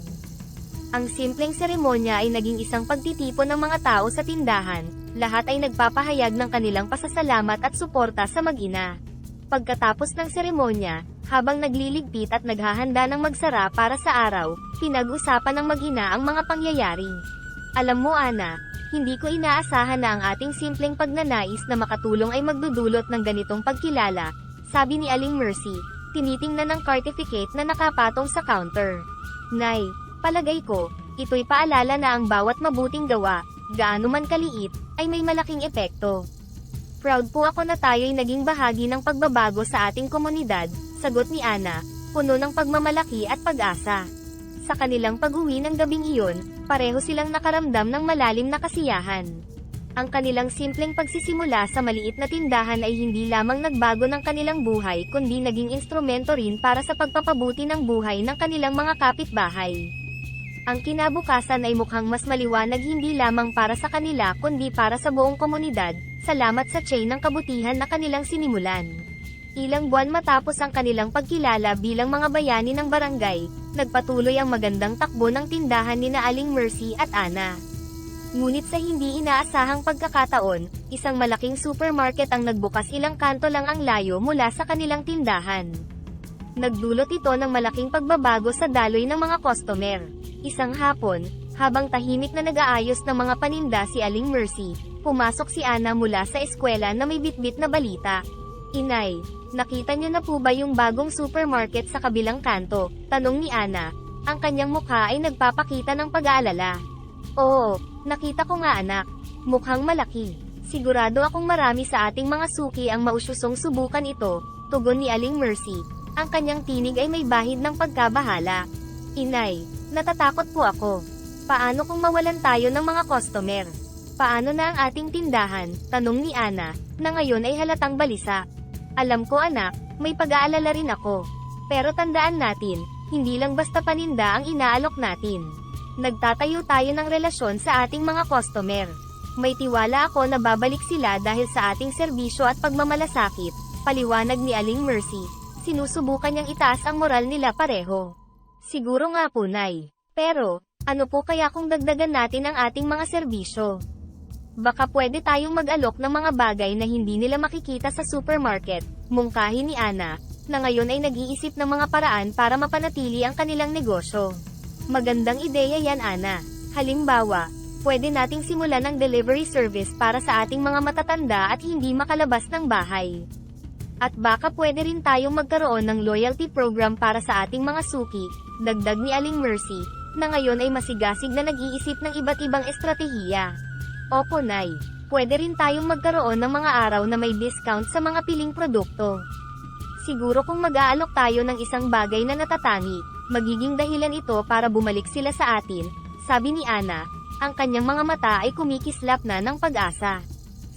Ang simpleng seremonya ay naging isang pagtitipon ng mga tao sa tindahan, lahat ay nagpapahayag ng kanilang pasasalamat at suporta sa mag-ina. Pagkatapos ng seremonya, habang nagliligpit at naghahanda ng magsara para sa araw, pinag-usapan ng mag-ina ang mga pangyayari. Alam mo Ana, hindi ko inaasahan na ang ating simpleng pagnanais na makatulong ay magdudulot ng ganitong pagkilala, sabi ni Aling Mercy, tinitingnan ng certificate na nakapatong sa counter. Nay, palagay ko, ito'y paalala na ang bawat mabuting gawa, gaano man kaliit, ay may malaking epekto. Proud po ako na tayo'y naging bahagi ng pagbabago sa ating komunidad, sagot ni Ana, puno ng pagmamalaki at pag-asa. Sa kanilang pag-uwi ng gabing iyon, pareho silang nakaramdam ng malalim na kasiyahan. Ang kanilang simpleng pagsisimula sa maliit na tindahan ay hindi lamang nagbago ng kanilang buhay kundi naging instrumento rin para sa pagpapabuti ng buhay ng kanilang mga kapitbahay. Ang kinabukasan ay mukhang mas maliwanag hindi lamang para sa kanila kundi para sa buong komunidad, salamat sa chain ng kabutihan na kanilang sinimulan. Ilang buwan matapos ang kanilang pagkilala bilang mga bayani ng barangay, nagpatuloy ang magandang takbo ng tindahan ni Aling Mercy at Ana. Ngunit sa hindi inaasahang pagkakataon, isang malaking supermarket ang nagbukas ilang kanto lang ang layo mula sa kanilang tindahan. Nagdulot ito ng malaking pagbabago sa daloy ng mga customer. Isang hapon, habang tahimik na nag-aayos ng mga paninda si Aling Mercy, pumasok si Ana mula sa eskwela na may bitbit na balita. Inay, nakita niyo na po ba yung bagong supermarket sa kabilang kanto? Tanong ni Ana. Ang kanyang mukha ay nagpapakita ng pag-aalala. Oo, nakita ko nga anak. Mukhang malaki. Sigurado akong marami sa ating mga suki ang mausyusong subukan ito, tugon ni Aling Mercy. Ang kanyang tinig ay may bahid ng pagkabahala. Inay, natatakot po ako. Paano kung mawalan tayo ng mga customer? Paano na ang ating tindahan? Tanong ni Ana, na ngayon ay halatang balisa. Alam ko anak, may pag-aalala rin ako. Pero tandaan natin, Hindi lang basta paninda ang inaalok natin. Nagtatayo tayo ng relasyon sa ating mga customer. May tiwala ako na babalik sila dahil sa ating serbisyo at pagmamalasakit, paliwanag ni Aling Mercy. Sinusubukan niyang itaas ang moral nila pareho. Siguro nga po, Nay. Pero, ano po kaya kung dagdagan natin ang ating mga serbisyo? Baka pwede tayong mag-alok ng mga bagay na hindi nila makikita sa supermarket, mungkahi ni Ana, na ngayon ay nag-iisip ng mga paraan para mapanatili ang kanilang negosyo. Magandang ideya yan, Ana. Halimbawa, pwede nating simulan ng delivery service para sa ating mga matatanda at hindi makalabas ng bahay. At baka pwede rin tayong magkaroon ng loyalty program para sa ating mga suki, dagdag ni Aling Mercy, na ngayon ay masigasig na nag-iisip ng iba't ibang estratehiya. Opo, Nay. Pwede rin tayong magkaroon ng mga araw na may discount sa mga piling produkto. Siguro kung mag-aalok tayo ng isang bagay na natatangi, magiging dahilan ito para bumalik sila sa atin, sabi ni Ana. Ang kanyang mga mata ay kumikislap na ng pag-asa.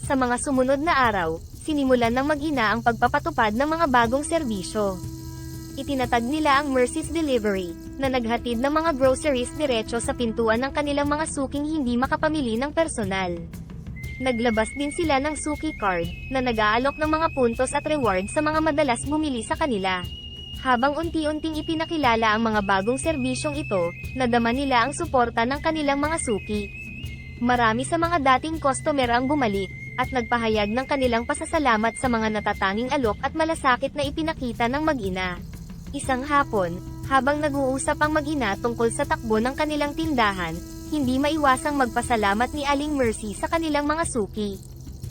Sa mga sumunod na araw, sinimulan ng mag-ina ang pagpapatupad ng mga bagong serbisyo. Itinatag nila ang Mercy's Delivery, na naghatid ng mga groceries diretso sa pintuan ng kanilang mga suking hindi makapamili ng personal. Naglabas din sila ng suki card, na nag-aalok ng mga puntos at rewards sa mga madalas bumili sa kanila. Habang unti-unting ipinakilala ang mga bagong serbisyong ito, nadama nila ang suporta ng kanilang mga suki. Marami sa mga dating customer ang bumalik, at nagpahayag ng kanilang pasasalamat sa mga natatanging alok at malasakit na ipinakita ng mag-ina. Isang hapon, habang nag-uusap ang mag-ina tungkol sa takbo ng kanilang tindahan, hindi maiwasang magpasalamat ni Aling Mercy sa kanilang mga suki.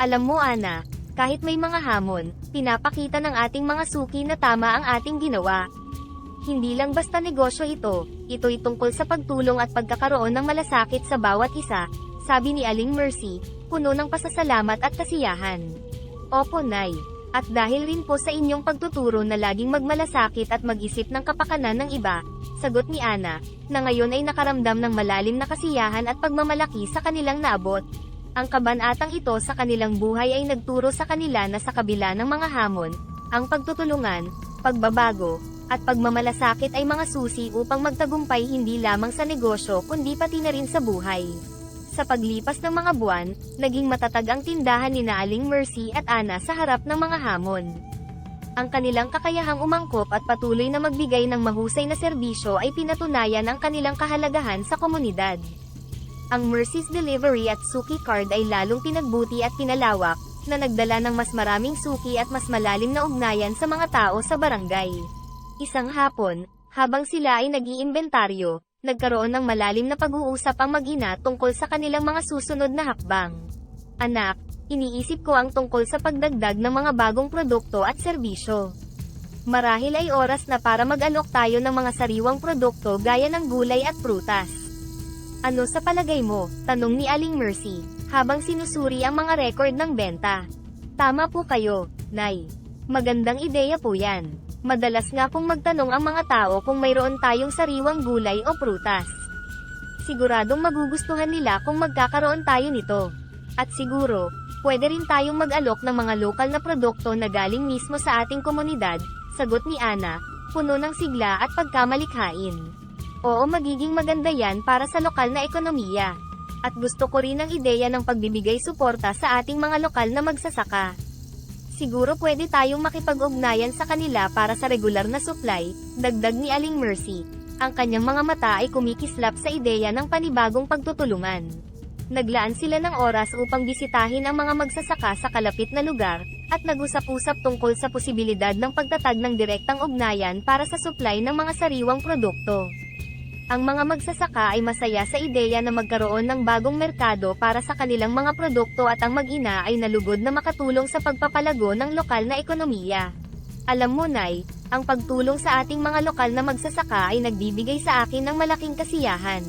Alam mo, Ana, kahit may mga hamon, pinapakita ng ating mga suki na tama ang ating ginawa. Hindi lang basta negosyo ito'y tungkol sa pagtulong at pagkakaroon ng malasakit sa bawat isa, sabi ni Aling Mercy, puno ng pasasalamat at kasiyahan. Opo, Nay. At dahil rin po sa inyong pagtuturo na laging magmalasakit at mag-isip ng kapakanan ng iba, sagot ni Ana, na ngayon ay nakaramdam ng malalim na kasiyahan at pagmamalaki sa kanilang naabot. Ang kabanatang ito sa kanilang buhay ay nagturo sa kanila na sa kabila ng mga hamon, ang pagtutulungan, pagbabago, at pagmamalasakit ay mga susi upang magtagumpay hindi lamang sa negosyo kundi pati na rin sa buhay. Sa paglipas ng mga buwan, naging matatag ang tindahan ni Aling Mercy at Ana sa harap ng mga hamon. Ang kanilang kakayahang umangkop at patuloy na magbigay ng mahusay na serbisyo ay pinatunayan ang kanilang kahalagahan sa komunidad. Ang Mercy's Delivery at Suki Card ay lalong pinagbuti at pinalawak, na nagdala ng mas maraming suki at mas malalim na ugnayan sa mga tao sa barangay. Isang hapon, habang sila ay nag-iimbentaryo, nagkaroon ng malalim na pag-uusap ang mag-ina tungkol sa kanilang mga susunod na hakbang. Anak, iniisip ko ang tungkol sa pagdagdag ng mga bagong produkto at serbisyo. Marahil ay oras na para mag-alok tayo ng mga sariwang produkto gaya ng gulay at prutas. Ano sa palagay mo? Tanong ni Aling Mercy, habang sinusuri ang mga record ng benta. Tama po kayo, Nay. Magandang ideya po yan. Madalas nga pong magtanong ang mga tao kung mayroon tayong sariwang gulay o prutas. Siguradong magugustuhan nila kung magkakaroon tayo nito. At siguro, pwede rin tayong mag-alok ng mga lokal na produkto na galing mismo sa ating komunidad, sagot ni Ana, puno ng sigla at pagkamalikhain. Oo, magiging maganda yan para sa lokal na ekonomiya. At gusto ko rin ang ideya ng pagbibigay suporta sa ating mga lokal na magsasaka. Siguro pwede tayong makipag-ugnayan sa kanila para sa regular na supply, dagdag ni Aling Mercy. Ang kanyang mga mata ay kumikislap sa ideya ng panibagong pagtutulungan. Naglaan sila ng oras upang bisitahin ang mga magsasaka sa kalapit na lugar, at nag-usap-usap tungkol sa posibilidad ng pagtatag ng direktang ugnayan para sa supply ng mga sariwang produkto. Ang mga magsasaka ay masaya sa ideya na magkaroon ng bagong merkado para sa kanilang mga produkto at ang mag-ina ay nalugod na makatulong sa pagpapalago ng lokal na ekonomiya. Alam mo, Nay, ang pagtulong sa ating mga lokal na magsasaka ay nagbibigay sa akin ng malaking kasiyahan.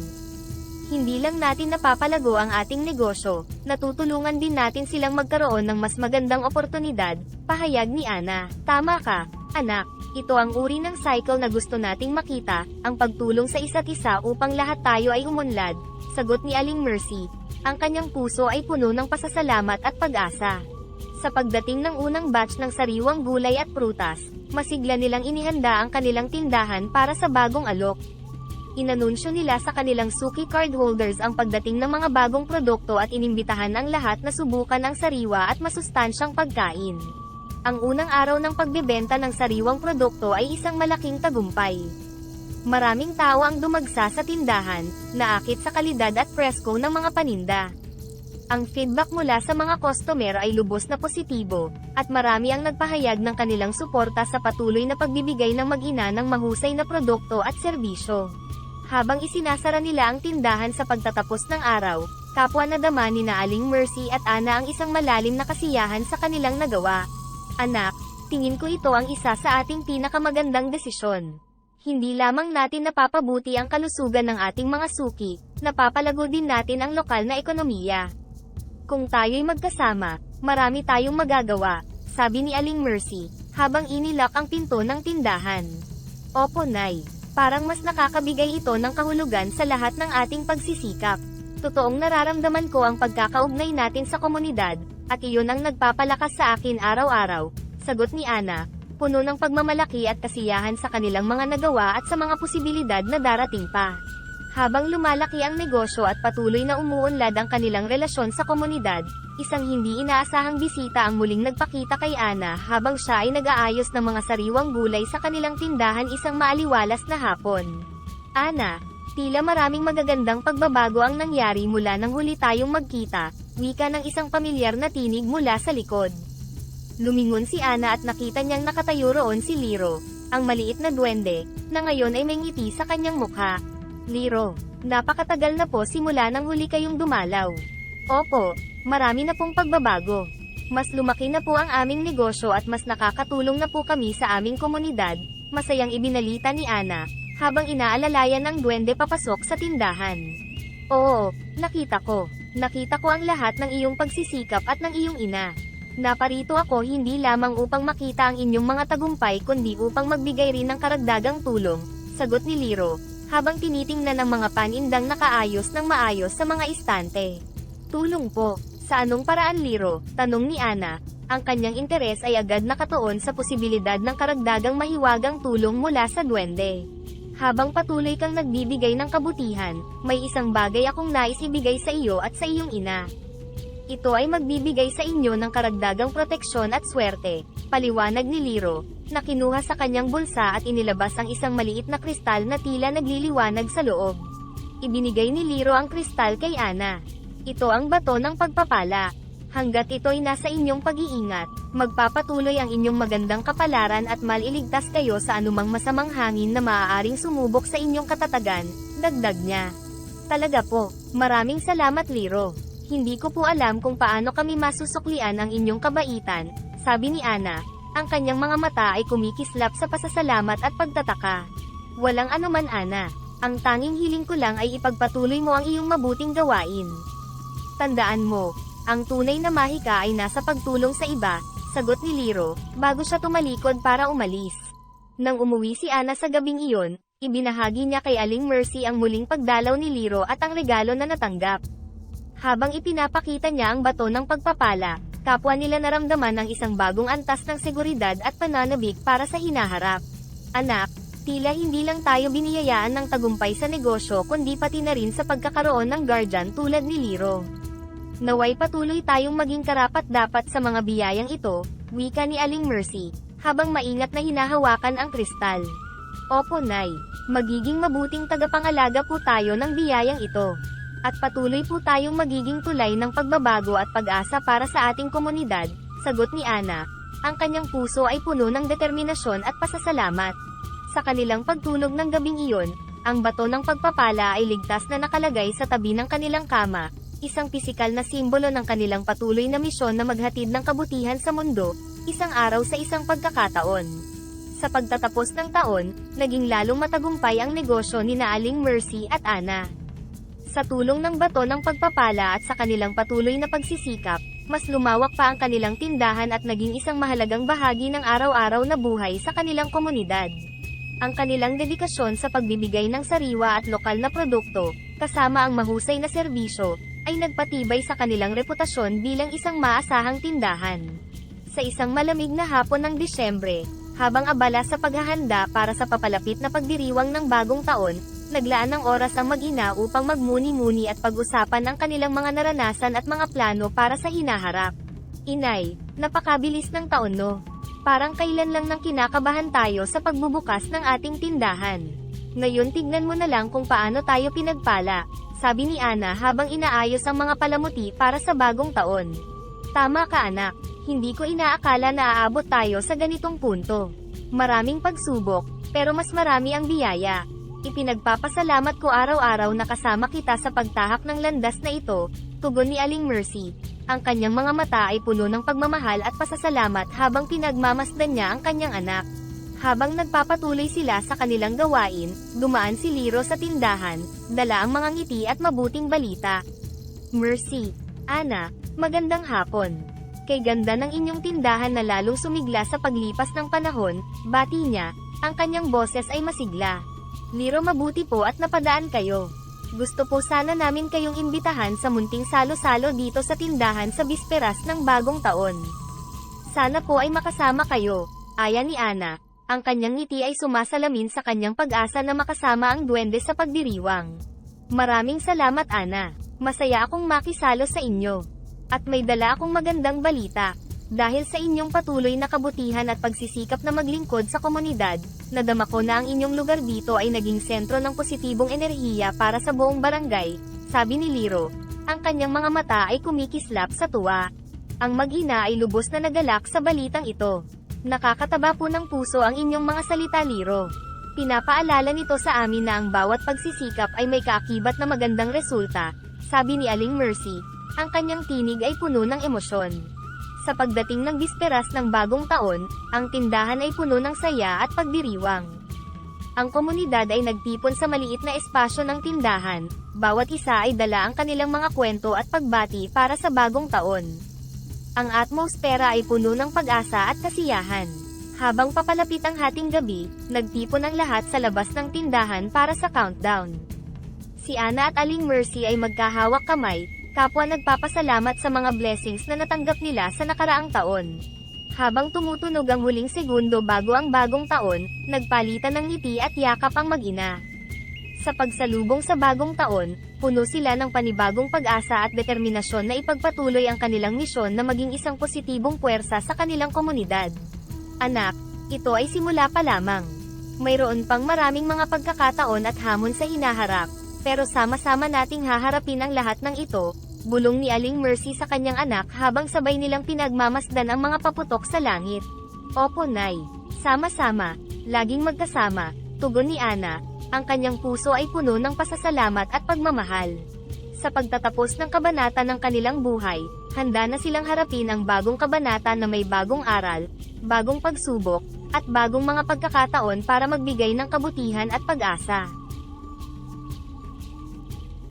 Hindi lang natin napapalago ang ating negosyo, natutulungan din natin silang magkaroon ng mas magandang oportunidad, pahayag ni Ana. Tama ka, anak. Ito ang uri ng cycle na gusto nating makita, ang pagtulong sa isa't isa upang lahat tayo ay umunlad, sagot ni Aling Mercy. Ang kanyang puso ay puno ng pasasalamat at pag-asa. Sa pagdating ng unang batch ng sariwang gulay at prutas, masigla nilang inihanda ang kanilang tindahan para sa bagong alok. Inanunsyo nila sa kanilang suki cardholders ang pagdating ng mga bagong produkto at inimbitahan ang lahat na subukan ang sariwa at masustansyang pagkain. Ang unang araw ng pagbebenta ng sariwang produkto ay isang malaking tagumpay. Maraming tao ang dumagsa sa tindahan, naakit sa kalidad at presko ng mga paninda. Ang feedback mula sa mga customer ay lubos na positibo, at marami ang nagpahayag ng kanilang suporta sa patuloy na pagbibigay ng mag-ina ng mahusay na produkto at serbisyo. Habang isinasara nila ang tindahan sa pagtatapos ng araw, kapwa nadama ni na Aling Mercy at Ana ang isang malalim na kasiyahan sa kanilang nagawa. Anak, tingin ko ito ang isa sa ating pinakamagandang desisyon. Hindi lamang natin napapabuti ang kalusugan ng ating mga suki, napapalago din natin ang lokal na ekonomiya. Kung tayo'y magkasama, marami tayong magagawa, sabi ni Aling Mercy, habang inilock ang pinto ng tindahan. Opo, Nay. Parang mas nakakabigay ito ng kahulugan sa lahat ng ating pagsisikap. Totoong nararamdaman ko ang pagkakaugnay natin sa komunidad, at iyon ang nagpapalakas sa akin araw-araw, sagot ni Ana, puno ng pagmamalaki at kasiyahan sa kanilang mga nagawa at sa mga posibilidad na darating pa. Habang lumalaki ang negosyo at patuloy na umuunlad ang kanilang relasyon sa komunidad, isang hindi inaasahang bisita ang muling nagpakita kay Ana habang siya ay nag-aayos ng mga sariwang gulay sa kanilang tindahan isang maaliwalas na hapon. Ana, tila maraming magagandang pagbabago ang nangyari mula nang huli tayong magkita, wika ng isang pamilyar na tinig mula sa likod. Lumingon si Ana at nakita niyang nakatayo roon si Liro, ang maliit na duwende, na ngayon ay may ngiti sa kanyang mukha. Liro, napakatagal na po simula nang huli kayong dumalaw. Opo, marami na pong pagbabago. Mas lumaki na po ang aming negosyo at mas nakakatulong na po kami sa aming komunidad, masayang ibinalita ni Ana, habang inaalalayan ng duwende papasok sa tindahan. Oo, nakita ko. Nakita ko ang lahat ng iyong pagsisikap at ng iyong ina. Naparito ako hindi lamang upang makita ang inyong mga tagumpay kundi upang magbigay rin ng karagdagang tulong, sagot ni Liro, habang tinitingnan ang mga panindang nakaayos ng maayos sa mga istante. Tulong po, sa anong paraan Liro? Tanong ni Ana, ang kanyang interes ay agad nakatuon sa posibilidad ng karagdagang mahiwagang tulong mula sa duwende. Habang patuloy kang nagbibigay ng kabutihan, may isang bagay akong nais ibigay sa iyo at sa iyong ina. Ito ay magbibigay sa inyo ng karagdagang proteksyon at swerte, paliwanag ni Liro, na kinuha sa kanyang bulsa at inilabas ang isang maliit na kristal na tila nagliliwanag sa loob. Ibinigay ni Liro ang kristal kay Ana. Ito ang bato ng pagpapala. Hanggat ito'y nasa inyong pag-iingat, magpapatuloy ang inyong magandang kapalaran at maliligtas kayo sa anumang masamang hangin na maaaring sumubok sa inyong katatagan, dagdag niya. Talaga po, maraming salamat Liro. Hindi ko po alam kung paano kami masusuklian ang inyong kabaitan, sabi ni Ana, ang kanyang mga mata ay kumikislap sa pasasalamat at pagtataka. Walang anuman Ana, ang tanging hiling ko lang ay ipagpatuloy mo ang iyong mabuting gawain. Tandaan mo, ang tunay na mahika ay nasa pagtulong sa iba, sagot ni Liro, bago siya tumalikod para umalis. Nang umuwi si Ana sa gabing iyon, ibinahagi niya kay Aling Mercy ang muling pagdalaw ni Liro at ang regalo na natanggap. Habang ipinapakita niya ang bato ng pagpapala, kapwa nila naramdaman ang isang bagong antas ng seguridad at pananabik para sa hinaharap. Anak, tila hindi lang tayo biniyayaan ng tagumpay sa negosyo kundi pati na rin sa pagkakaroon ng guardian tulad ni Liro. Naway patuloy tayong maging karapat-dapat sa mga biyayang ito, wika ni Aling Mercy, habang maingat na hinahawakan ang kristal. Opo Nay, magiging mabuting tagapangalaga po tayo ng biyayang ito. At patuloy po tayong magiging tulay ng pagbabago at pag-asa para sa ating komunidad, sagot ni Ana. Ang kanyang puso ay puno ng determinasyon at pasasalamat. Sa kanilang pagtulog ng gabing iyon, ang bato ng pagpapala ay ligtas na nakalagay sa tabi ng kanilang kama, isang pisikal na simbolo ng kanilang patuloy na misyon na maghatid ng kabutihan sa mundo, isang araw sa isang pagkakataon. Sa pagtatapos ng taon, naging lalong matagumpay ang negosyo ni na Aling Mercy at Ana. Sa tulong ng bato ng pagpapala at sa kanilang patuloy na pagsisikap, mas lumawak pa ang kanilang tindahan at naging isang mahalagang bahagi ng araw-araw na buhay sa kanilang komunidad. Ang kanilang dedikasyon sa pagbibigay ng sariwa at lokal na produkto, kasama ang mahusay na serbisyo, ay nagpatibay sa kanilang reputasyon bilang isang maasahang tindahan. Sa isang malamig na hapon ng Disyembre, habang abala sa paghahanda para sa papalapit na pagdiriwang ng bagong taon, naglaan ng oras ang mag-ina upang magmuni-muni at pag-usapan ang kanilang mga naranasan at mga plano para sa hinaharap. Inay, napakabilis ng taon no. Parang kailan lang nang kinakabahan tayo sa pagbubukas ng ating tindahan. Ngayon tignan mo na lang kung paano tayo pinagpala, sabi ni Ana habang inaayos ang mga palamuti para sa bagong taon. Tama ka anak, hindi ko inaakala na aabot tayo sa ganitong punto. Maraming pagsubok, pero mas marami ang biyaya. Ipinagpapasalamat ko araw-araw na kasama kita sa pagtahak ng landas na ito, tugon ni Aling Mercy. Ang kanyang mga mata ay puno ng pagmamahal at pasasalamat habang pinagmamasdan niya ang kanyang anak. Habang nagpapatuloy sila sa kanilang gawain, dumaan si Liro sa tindahan, dala ang mga ngiti at mabuting balita. Mercy, Ana, magandang hapon. Kay ganda ng inyong tindahan na lalong sumigla sa paglipas ng panahon, bati niya, ang kanyang boses ay masigla. Liro mabuti po at napadaan kayo. Gusto po sana namin kayong imbitahan sa munting salo-salo dito sa tindahan sa bisperas ng bagong taon. Sana po ay makasama kayo, aya ni Ana. Ang kanyang ngiti ay sumasalamin sa kanyang pag-asa na makasama ang duwende sa pagdiriwang. Maraming salamat Ana. Masaya akong makisalo sa inyo. At may dala akong magandang balita. Dahil sa inyong patuloy na kabutihan at pagsisikap na maglingkod sa komunidad, nadama ko na ang inyong lugar dito ay naging sentro ng positibong enerhiya para sa buong barangay, sabi ni Liro. Ang kanyang mga mata ay kumikislap sa tuwa. Ang mag-ina ay lubos na nagalak sa balitang ito. Nakakataba po ng puso ang inyong mga salita Liro. Pinapaalala nito sa amin na ang bawat pagsisikap ay may kaakibat na magandang resulta, sabi ni Aling Mercy. Ang kanyang tinig ay puno ng emosyon. Sa pagdating ng bisperas ng bagong taon, ang tindahan ay puno ng saya at pagdiriwang. Ang komunidad ay nagtipon sa maliit na espasyo ng tindahan, bawat isa ay dala ang kanilang mga kwento at pagbati para sa bagong taon. Ang atmosfera ay puno ng pag-asa at kasiyahan. Habang papalapit ang hating gabi, nagtipon ang lahat sa labas ng tindahan para sa countdown. Si Ana at Aling Mercy ay magkahawak kamay, kapwa nagpapasalamat sa mga blessings na natanggap nila sa nakaraang taon. Habang tumutunog ang huling segundo bago ang bagong taon, nagpalitan ng ngiti at yakap ang mag-ina. Sa pagsalubong sa bagong taon, puno sila ng panibagong pag-asa at determinasyon na ipagpatuloy ang kanilang misyon na maging isang positibong puwersa sa kanilang komunidad. Anak, ito ay simula pa lamang. Mayroon pang maraming mga pagkakataon at hamon sa hinaharap. Pero sama-sama nating haharapin ang lahat ng ito, bulong ni Aling Mercy sa kanyang anak habang sabay nilang pinagmamasdan ang mga paputok sa langit. Opo Nay, sama-sama, laging magkasama, tugon ni Ana, ang kanyang puso ay puno ng pasasalamat at pagmamahal. Sa pagtatapos ng kabanata ng kanilang buhay, handa na silang harapin ang bagong kabanata na may bagong aral, bagong pagsubok, at bagong mga pagkakataon para magbigay ng kabutihan at pag-asa.